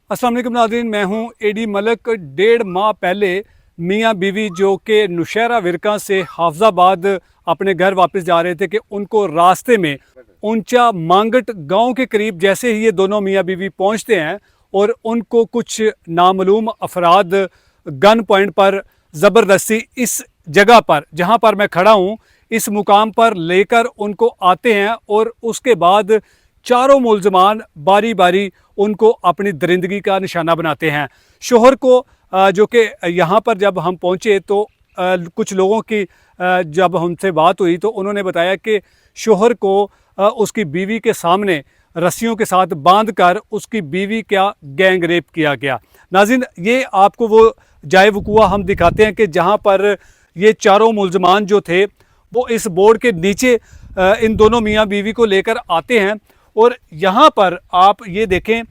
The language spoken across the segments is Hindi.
अस्सलाम वालेकुम नाज़रीन, मैं हूं एडी मलक। 1.5 माह पहले मियाँ बीवी जो कि नौशहरा विरका से हाफजाबाद अपने घर वापस जा रहे थे कि उनको रास्ते में ऊंचा मांगट गांव के करीब जैसे ही ये दोनों मियाँ बीवी पहुंचते हैं और उनको कुछ नामालूम अफराद गन पॉइंट पर ज़बरदस्ती इस जगह पर जहां पर मैं खड़ा हूं इस मुकाम पर लेकर उनको आते हैं और उसके बाद चारों मुलजमान बारी बारी उनको अपनी दरिंदगी का निशाना बनाते हैं। शोहर को जो कि यहाँ पर जब हम पहुँचे तो कुछ लोगों की जब हमसे बात हुई तो उन्होंने बताया कि शोहर को उसकी बीवी के सामने रस्सियों के साथ बांधकर उसकी बीवी का गैंग रेप किया गया। नाज़रीन, ये आपको वो जाए वक़ुआ हम दिखाते हैं कि जहाँ पर ये चारों मुलजमान जो थे वो इस बोर्ड के नीचे इन दोनों मियाँ बीवी को लेकर आते हैं और यहाँ पर आप ये देखें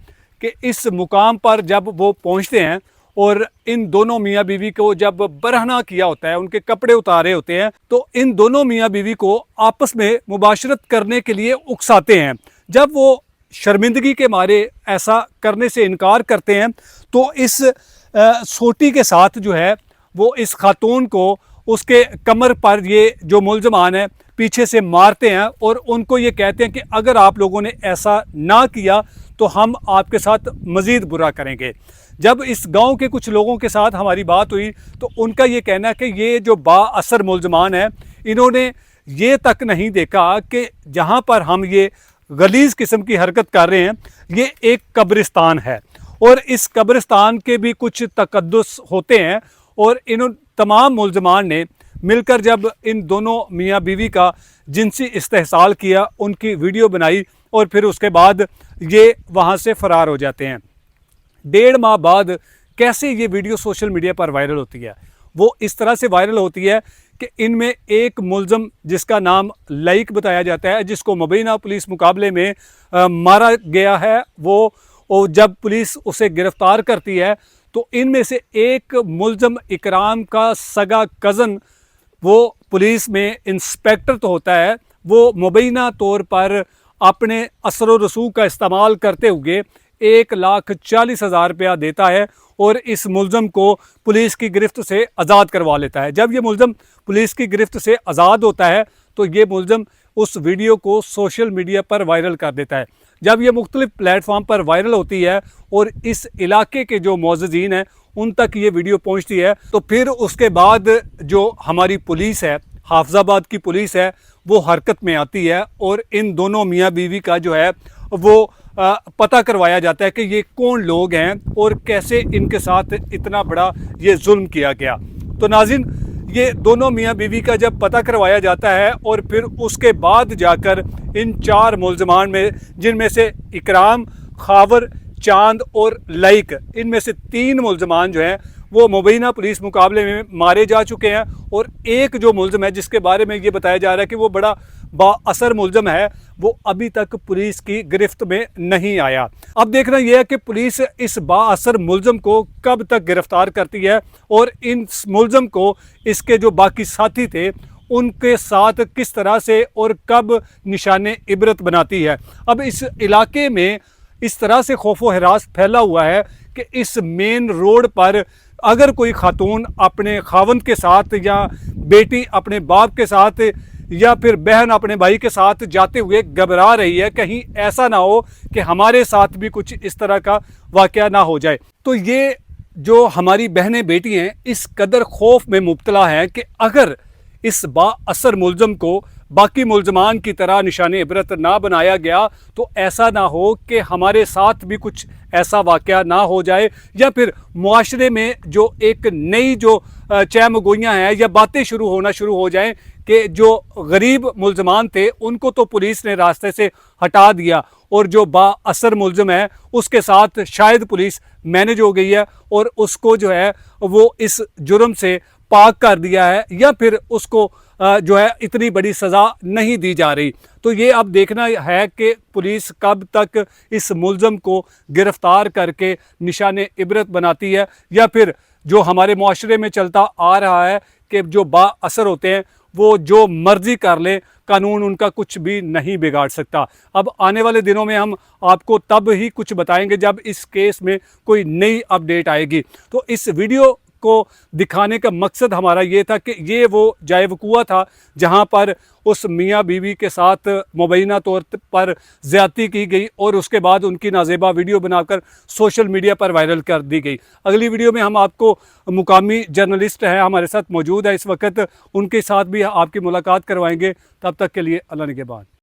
कि इस मुकाम पर जब वो पहुँचते हैं और इन दोनों मियाँ बीवी को जब बरहना किया होता है, उनके कपड़े उतारे होते हैं, तो इन दोनों मियाँ बीवी को आपस में मुबाशरत करने के लिए उकसाते हैं। जब वो शर्मिंदगी के मारे ऐसा करने से इनकार करते हैं तो इस सोटी के साथ जो है वो इस खातून को उसके कमर पर ये जो मुलजमान है पीछे से मारते हैं और उनको ये कहते हैं कि अगर आप लोगों ने ऐसा ना किया तो हम आपके साथ मज़ीद बुरा करेंगे। जब इस गांव के कुछ लोगों के साथ हमारी बात हुई तो उनका ये कहना है कि ये जो बाअसर मुलजमान है इन्होंने ये तक नहीं देखा कि जहां पर हम ये गलीज़ किस्म की हरकत कर रहे हैं ये एक कब्रिस्तान है और इस कब्रिस्तान के भी कुछ तकद्दुस होते हैं। और इन तमाम मुलजमान ने मिलकर जब इन दोनों मियाँ बीवी का जिनसी इस्तेहसाल किया, उनकी वीडियो बनाई और फिर उसके बाद ये वहाँ से फ़रार हो जाते हैं। 1.5 माह बाद कैसे ये वीडियो सोशल मीडिया पर वायरल होती है? वो इस तरह से वायरल होती है कि इनमें एक मुलज़म जिसका नाम लाइक बताया जाता है, जिसको मुबैना पुलिस मुकाबले में मारा गया है, वो जब पुलिस उसे गिरफ़्तार करती है तो इनमें से एक मुलज़म इकराम का सगा कज़न, वो पुलिस में इंस्पेक्टर तो होता है, वो मुबैना तौर पर अपने असर व रसूख का इस्तेमाल करते हुए 1,40,000 रुपया देता है और इस मुलज़म को पुलिस की गिरफ्त से आज़ाद करवा लेता है। जब ये मुलज़म पुलिस की गिरफ्त से आज़ाद होता है तो ये मुलज़म उस वीडियो को सोशल मीडिया पर वायरल कर देता है। जब ये मुख्तलिफ प्लेटफॉर्म पर वायरल होती है और इस इलाके के जो मौजूदीन हैं उन तक ये वीडियो पहुंचती है तो फिर उसके बाद जो हमारी पुलिस है, हाफजाबाद की पुलिस है, वो हरकत में आती है और इन दोनों मियाँ बीवी का जो है वो पता करवाया जाता है कि ये कौन लोग हैं और कैसे इनके साथ इतना बड़ा ये जुल्म किया गया। तो नाज़रीन, ये दोनों मियाँ बीवी का जब पता करवाया जाता है और फिर उसके बाद जाकर इन 4 मुलजमान में, जिनमें से इकराम, खावर, चांद और लाइक, इनमें से 3 मुलजमान जो हैं वो मुबैना पुलिस मुकाबले में मारे जा चुके हैं और एक जो मुलज़म है जिसके बारे में ये बताया जा रहा है कि वो बड़ा बाअसर मुलज़म है, वो अभी तक पुलिस की गिरफ्त में नहीं आया। अब देखना यह है कि पुलिस इस बाअसर मुलज़म को कब तक गिरफ्तार करती है और इन मुलज़म को इसके जो बाकी साथी थे उनके साथ किस तरह से और कब निशाने इबरत बनाती है। अब इस इलाके में इस तरह से खौफ व हरास फैला हुआ है कि इस मेन रोड पर अगर कोई खातून अपने खावंद के साथ या बेटी अपने बाप के साथ या फिर बहन अपने भाई के साथ जाते हुए घबरा रही है, कहीं ऐसा ना हो कि हमारे साथ भी कुछ इस तरह का वाक़या ना हो जाए, तो ये जो हमारी बहनें बेटी हैं इस कदर खौफ में मुब्तला हैं कि अगर इस बाअसर मुलज़म को बाकी मुलजमान की तरह निशाने इबरत ना बनाया गया तो ऐसा ना हो कि हमारे साथ भी कुछ ऐसा वाक़या ना हो जाए या फिर मुआशरे में जो एक नई जो चहमगोइयाँ हैं या बातें शुरू हो जाएं कि जो गरीब मुलजमान थे उनको तो पुलिस ने रास्ते से हटा दिया और जो बाअसर मुलज़म है उसके साथ शायद पुलिस मैनेज हो गई है और उसको जो है वो इस जुर्म से पाक कर दिया है या फिर उसको जो है इतनी बड़ी सज़ा नहीं दी जा रही। तो ये अब देखना है कि पुलिस कब तक इस मुलज़म को गिरफ़्तार करके निशाने इबरत बनाती है या फिर जो हमारे मुआशरे में चलता आ रहा है कि जो बाअसर होते हैं वो जो मर्जी कर ले, कानून उनका कुछ भी नहीं बिगाड़ सकता। अब आने वाले दिनों में हम आपको तब ही कुछ बताएंगे जब इस केस में कोई नई अपडेट आएगी। तो इस वीडियो को दिखाने का मकसद हमारा ये था कि ये वो जाए वकूआ था जहाँ पर उस मियाँ बीवी के साथ मुबैना तौर पर ज़्यादती की गई और उसके बाद उनकी नाजेबा वीडियो बनाकर सोशल मीडिया पर वायरल कर दी गई। अगली वीडियो में हम आपको मुकामी जर्नलिस्ट है हमारे साथ मौजूद है इस वक्त, उनके साथ भी आपकी मुलाकात करवाएंगे। तब तक के लिए अल्लाह निगहबान।